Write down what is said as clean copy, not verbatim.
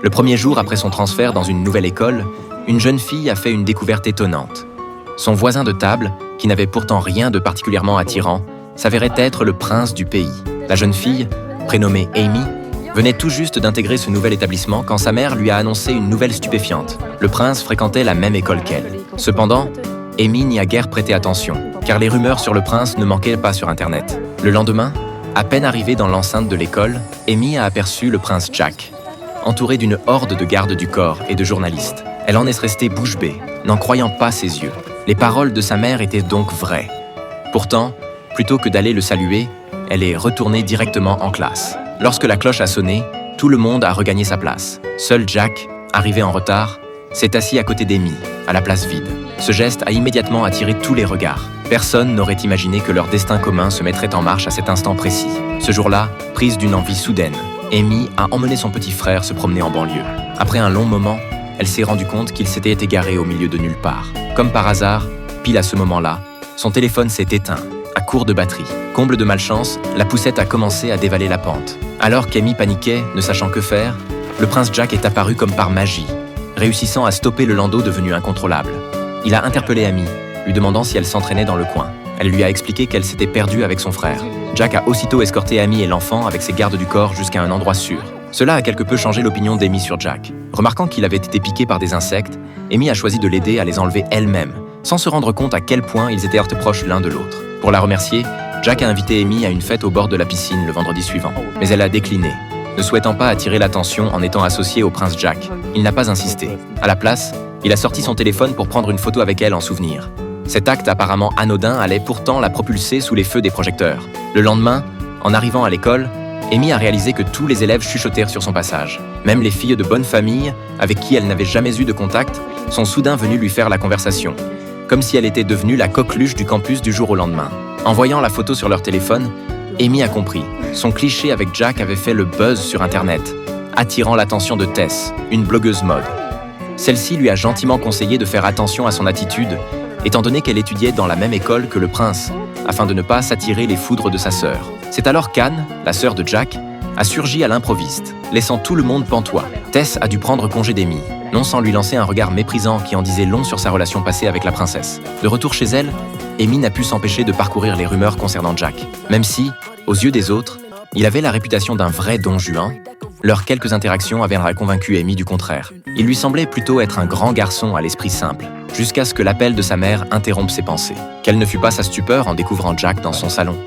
Le premier jour après son transfert dans une nouvelle école, une jeune fille a fait une découverte étonnante. Son voisin de table, qui n'avait pourtant rien de particulièrement attirant, s'avérait être le prince du pays. La jeune fille, prénommée Amy, venait tout juste d'intégrer ce nouvel établissement quand sa mère lui a annoncé une nouvelle stupéfiante. Le prince fréquentait la même école qu'elle. Cependant, Amy n'y a guère prêté attention, car les rumeurs sur le prince ne manquaient pas sur Internet. Le lendemain, à peine arrivée dans l'enceinte de l'école, Amy a aperçu le prince Jack, entouré d'une horde de gardes du corps et de journalistes. Elle en est restée bouche bée, n'en croyant pas ses yeux. Les paroles de sa mère étaient donc vraies. Pourtant, plutôt que d'aller le saluer, elle est retournée directement en classe. Lorsque la cloche a sonné, tout le monde a regagné sa place. Seul Jack, arrivé en retard, s'est assis à côté d'Amy, à la place vide. Ce geste a immédiatement attiré tous les regards. Personne n'aurait imaginé que leur destin commun se mettrait en marche à cet instant précis. Ce jour-là, prise d'une envie soudaine, Amy a emmené son petit frère se promener en banlieue. Après un long moment, elle s'est rendue compte qu'il s'était égaré au milieu de nulle part. Comme par hasard, pile à ce moment-là, son téléphone s'est éteint, à court de batterie. Comble de malchance, la poussette a commencé à dévaler la pente. Alors qu'Amy paniquait, ne sachant que faire, le prince Jack est apparu comme par magie, réussissant à stopper le landau devenu incontrôlable. Il a interpellé Amy, lui demandant si elle s'entraînait dans le coin. Elle lui a expliqué qu'elle s'était perdue avec son frère. Jack a aussitôt escorté Amy et l'enfant avec ses gardes du corps jusqu'à un endroit sûr. Cela a quelque peu changé l'opinion d'Amy sur Jack. Remarquant qu'il avait été piqué par des insectes, Amy a choisi de l'aider à les enlever elle-même, sans se rendre compte à quel point ils étaient proches l'un de l'autre. Pour la remercier, Jack a invité Amy à une fête au bord de la piscine le vendredi suivant. Mais elle a décliné, ne souhaitant pas attirer l'attention en étant associée au prince Jack. Il n'a pas insisté. À la place, il a sorti son téléphone pour prendre une photo avec elle en souvenir. Cet acte apparemment anodin allait pourtant la propulser sous les feux des projecteurs. Le lendemain, en arrivant à l'école, Amy a réalisé que tous les élèves chuchotèrent sur son passage. Même les filles de bonne famille, avec qui elle n'avait jamais eu de contact, sont soudain venues lui faire la conversation, comme si elle était devenue la coqueluche du campus du jour au lendemain. En voyant la photo sur leur téléphone, Amy a compris. Son cliché avec Jack avait fait le buzz sur Internet, attirant l'attention de Tess, une blogueuse mode. Celle-ci lui a gentiment conseillé de faire attention à son attitude, étant donné qu'elle étudiait dans la même école que le prince, afin de ne pas s'attirer les foudres de sa sœur. C'est alors qu'Anne, la sœur de Jack, a surgi à l'improviste, laissant tout le monde pantois. Tess a dû prendre congé d'Amy, non sans lui lancer un regard méprisant qui en disait long sur sa relation passée avec la princesse. De retour chez elle, Amy n'a pu s'empêcher de parcourir les rumeurs concernant Jack. Même si, aux yeux des autres, il avait la réputation d'un vrai don Juan, leurs quelques interactions avaient convaincu Amy du contraire. Il lui semblait plutôt être un grand garçon à l'esprit simple, jusqu'à ce que l'appel de sa mère interrompe ses pensées. Quelle ne fut pas sa stupeur en découvrant Jack dans son salon.